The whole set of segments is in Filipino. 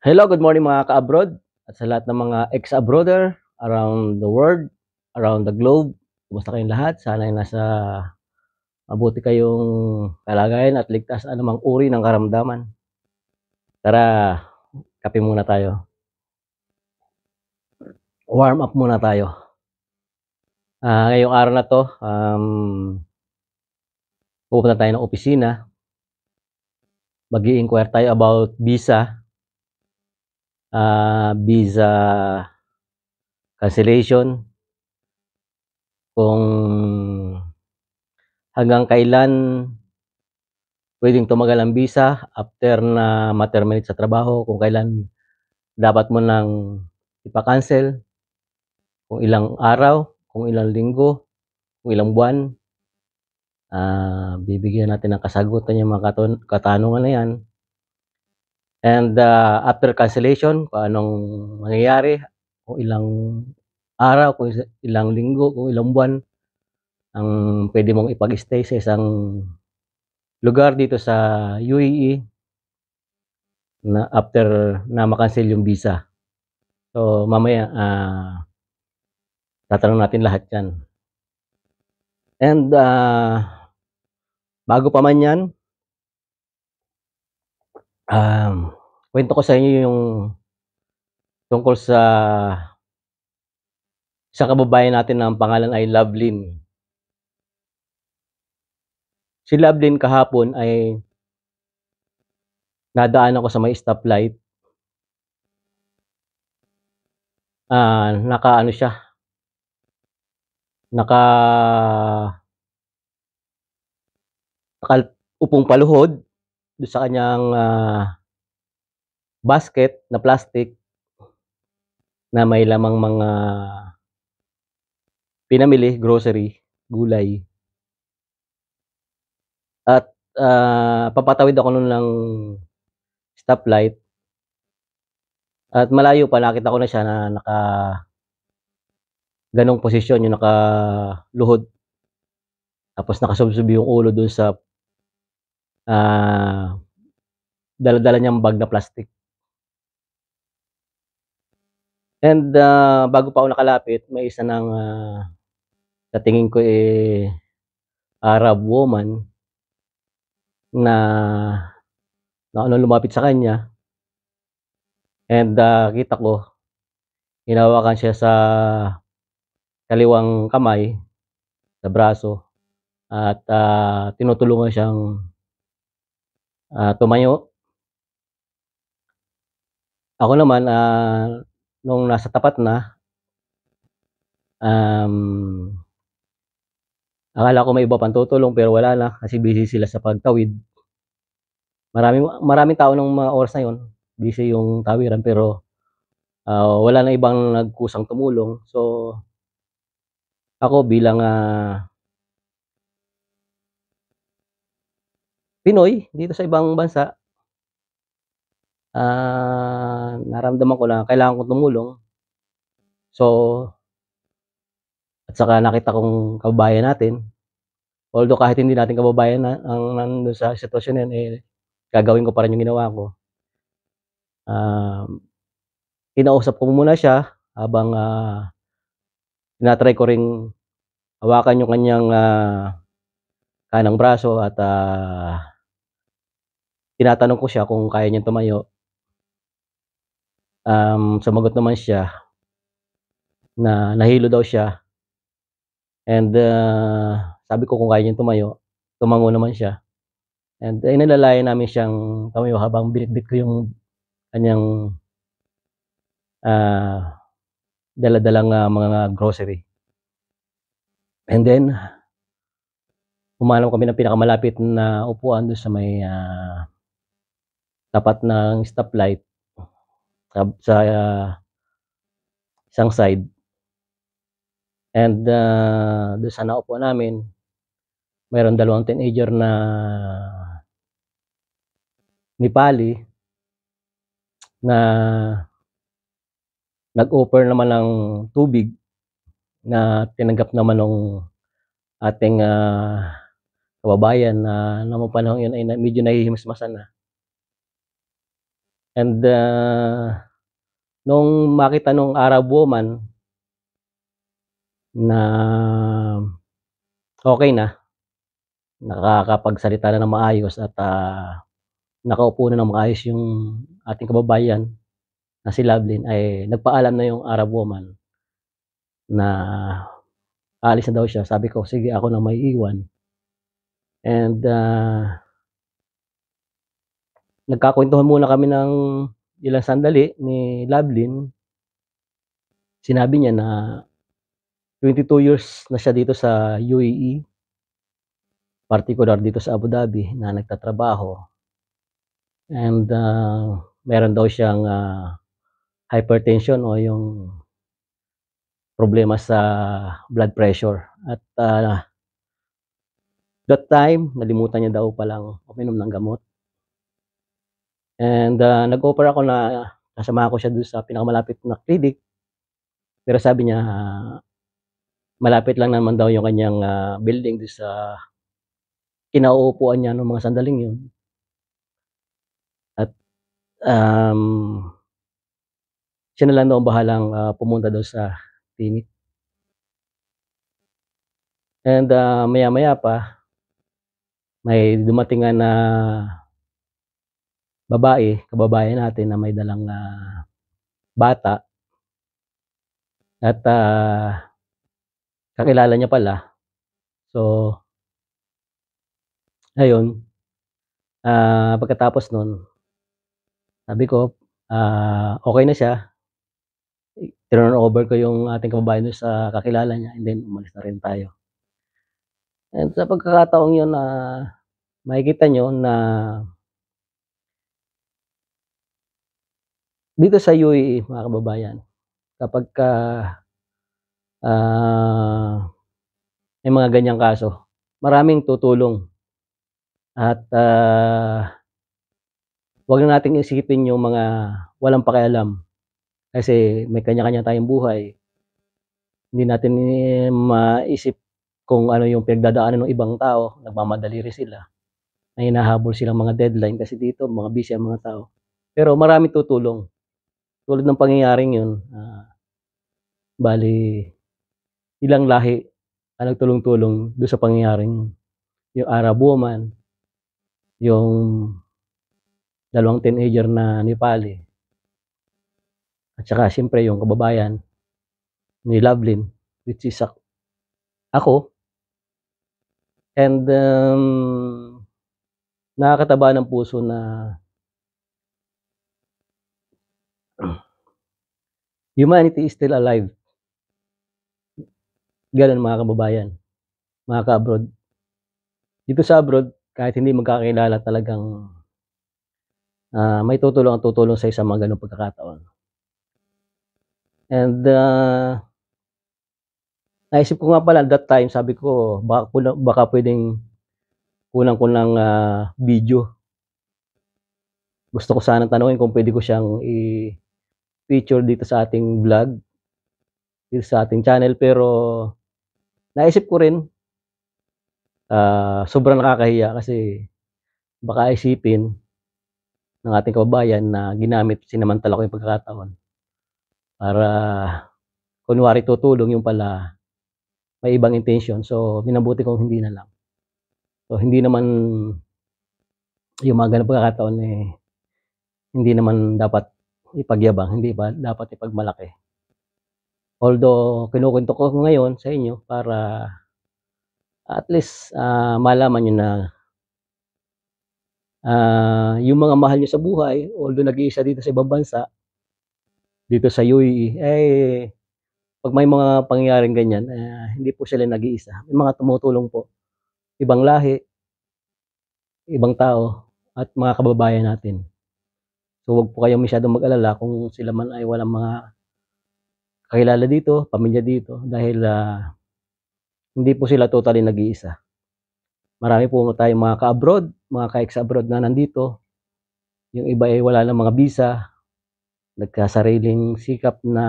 Hello, good morning mga ka-abroad at sa lahat ng mga ex-abroader around the world, around the globe. Kumusta kayong lahat? Sana ay nasa mabuti kayong kalagayan at ligtas anumang uri ng karamdaman. Tara, kape muna tayo. Warm up muna tayo. Ngayong araw na to, pupunta tayo ng opisina. Mag-i-inquire tayo about visa cancellation, kung hanggang kailan pwedeng tumagal ang visa after na ma-terminate sa trabaho, kung kailan dapat mo nang ipa-cancel, kung ilang araw, kung ilang linggo, kung ilang buwan. Bibigyan natin ng kasagutan yung mga katanungan na yan. And after cancellation, kung anong mangyayari, kung ilang araw, kung ilang linggo, kung ilang buwan ang pwede mong ipag-stay sa isang lugar dito sa UAE na after na ma-cancel yung visa. So mamaya tatanong natin lahat 'yan. And bago pa man 'yan, kuwento ko sa inyo yung tungkol sa isang kababayan natin na ang pangalan ay Lovelyn. Si Lovelyn kahapon ay nadaanan ko sa may stoplight. Naka-ano siya, nakaupong paluhod do'n sa kanyang basket na plastic na may lamang mga pinamili, grocery, gulay. At papatawid ako nun ng stoplight at malayo pa nakita ko na siya na ganong posisyon, yung nakaluhod, tapos nakasubsob yung ulo dun sa dala-dala niyang bag na plastic. And bago pa ako nakalapit, may isa ng sa tingin ko Arab woman na lumapit sa kanya. And kita ko hinahawakan siya sa kaliwang kamay, sa braso, at tinutulungan siyang tumayo. Ako naman nung nasa tapat na, akala ko may iba pang tutulong pero wala na kasi busy sila sa pagtawid. Maraming tao nung mga oras na yun, busy yung tawiran pero wala ng ibang nagkusang tumulong. So ako bilang Pinoy dito sa ibang bansa, naramdaman ko na kailangan kong tumulong. So at saka nakita kong kababayan natin, although kahit hindi natin kababayan na ang nandun sa sitwasyon na yun, gagawin ko pa rin yung ginawa ko. Kinausap ko muna siya habang tina-try ko ring hawakan yung kanyang kanang braso at tinatanong ko siya kung kaya niyang tumayo. Sumagot naman siya na nahilo daw siya, and sabi ko kung kaya niyang tumayo, tumango naman siya. And inalalayan namin siyang tumayo habang binitbit ko yung kanyang dala-dalang mga grocery. And then humanap kami ng pinakamalapit na upuan dun sa may tapat ng stoplight sa isang side. And dun sa naupuan namin, mayroong dalawang teenager na Nepali na nag-offer naman ng tubig na tinanggap naman nung ating kababayan na nung panahong yun ay medyo nahihimasmasan na. And, nung makita nung Arab woman na okey na, nakakapagsalita na ng maayos at, nakaupo na ng maayos yung ating kababayan na si Lovelyn, ay nagpaalam na yung Arab woman na aalis na daw siya. Sabi ko, "Sige, ako na maiiwan." And, nagkakwentuhan muna kami ng ilang sandali ni Lovelyn. Sinabi niya na 22 years na siya dito sa UAE, partikular dito sa Abu Dhabi na nagtatrabaho, and, meron daw siyang, hypertension o yung problema sa blood pressure at, that time nalimutan niya daw palang uminom ng gamot. And, nag-offer ako na sasamahan ko siya dun sa pinakamalapit na clinic, pero sabi niya, malapit lang naman daw yung kanyang, building dun sa kinauupuan niya nung mga sandaling yun, at, siya na lang daw ang bahalang, pumunta dun sa clinic. And, maya-maya pa may dumating nga na babae, kababayan natin na may dalang, bata at, kakilala niya pala. So, ayun, pagkatapos nun sabi ko, okey na siya, tinurn over ko yung ating kababayan dun sa kakilala niya, and then umalis na rin tayo. And sa pagkakataong yun, makikita niyo na dito sa UAE, mga kababayan, kapagka, may mga ganyang kaso, maraming tutulong at, 'wag na nating isipin yung mga walang pakialam, kasi may kanya-kanya tayong buhay. Hindi natin maisip kung ano yung pinagdadaanan ng ibang tao, nagmamadali rin sila, may hinahabol silang mga deadline kasi dito mga busy ang mga tao. Pero maraming tutulong, tulad ng pangyayaring yun, bale ilang lahi ang nagtulong-tulong dun sa pangyayaring yun. Yung Arab woman, yung dalawang teenager na Nepali, at saka siyempre yung kababayan ni Lovelyn, which is ako. And, nakakataba ng puso na humanity is still alive. Gano'n, mga kababayan, mga ka-abroad. Dito sa abroad, kahit hindi magkakilala, talagang, may tutulong at tutulong sa'yo sa mga gano'ng pagkakataon. And, naisip ko nga pala that time, sabi ko baka puwedeng kunan ko ng, video. Gusto ko sanang tanungin kung puwede ko siyang i-feature dito sa ating vlog, dito sa ating channel, pero naisip ko rin, sobrang nakakahiya kasi baka isipin ng ating kababayan na sinamantala ko yung pagkakataon para kunwari tutulong, yung pala may ibang intensyon. So, minabuti kong hindi na lang. So, hindi naman yung mga gano'ng pagkakataon, hindi naman dapat ipagyabang, hindi ba dapat ipagmalaki. Although kinukuwento ko ngayon sa inyo para at least, malaman niyo na, yung mga mahal niyo sa buhay, although nag-iisa dito sa ibang bansa, dito sa UAE, 'pag may mga pangyayaring ganyan, hindi po sila nag-iisa. May mga tumutulong po, ibang lahi, ibang tao at mga kababayan natin. So, 'wag po kayong masyadong mag-alala kung sila man ay walang mga kakilala dito, pamilya dito, dahil, hindi po sila totally nag-iisa. Marami po tayong mga ka-abroad, mga ka-ex-abroad na nandito, yung iba ay wala ng mga visa, nagkasariling sikap na,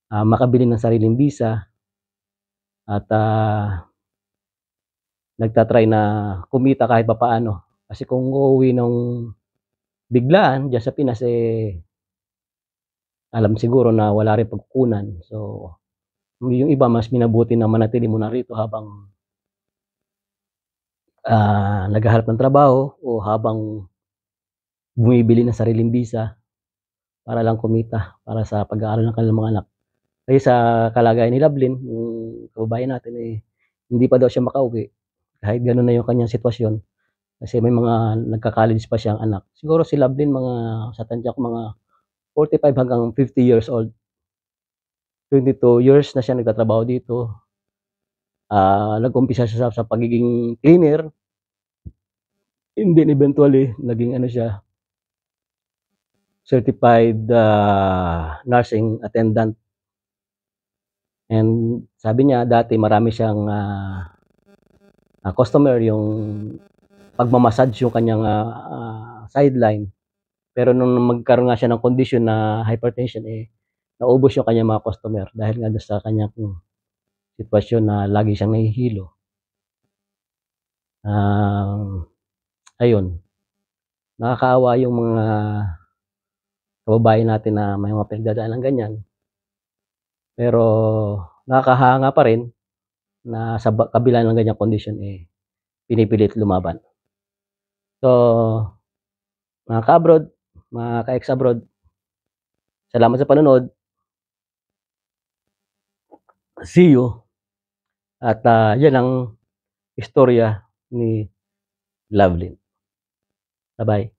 makabili ng sariling visa at, nagta-try na kumita kahit papaano. Kasi kung uuwi nung biglaan diyan sa Pinas, alam siguro na wala ring pagkukunan. So, yung iba mas minabuti na manatili muna rito habang, naghahanap ng trabaho o habang bumibili ng sariling bisa para lang kumita para sa pag-aaral ng kanilang mga anak. Kasi sa kalagayan ni Lovelyn, yung kababayan natin, hindi pa daw siya makauwi kahit gano'n na yung kanyang sitwasyon. Kasi may mga nagka-college pa siyang anak. Siguro si Lovelyn mga sa tantiya ko mga 45 hanggang 50 years old. 22 years na siya nagtatrabaho dito. Nag-umpisa siya sa pagiging cleaner, and then eventually naging ano siya, certified nursing attendant. And sabi niya dati marami siyang customer, yung pagma-massage yung kanyang sideline. Pero nung magkaroon nga siya ng kondisyon na hypertension, naubos yung kanyang mga customer dahil nga do'n sa kanyang sitwasyon na lagi siyang nahihilo. Ayun, nakakaawa yung mga kababayan natin na may mga pinagdadaanan ng ganyan. Pero nakakahanga pa rin na sa kabila ng ganyang kondisyon, pinipilit lumaban. So, mga ka-abroad, mga ka-ex-abroad, salamat sa panonood. See you. At yan ang istorya ni Lovelyn. Bye-bye.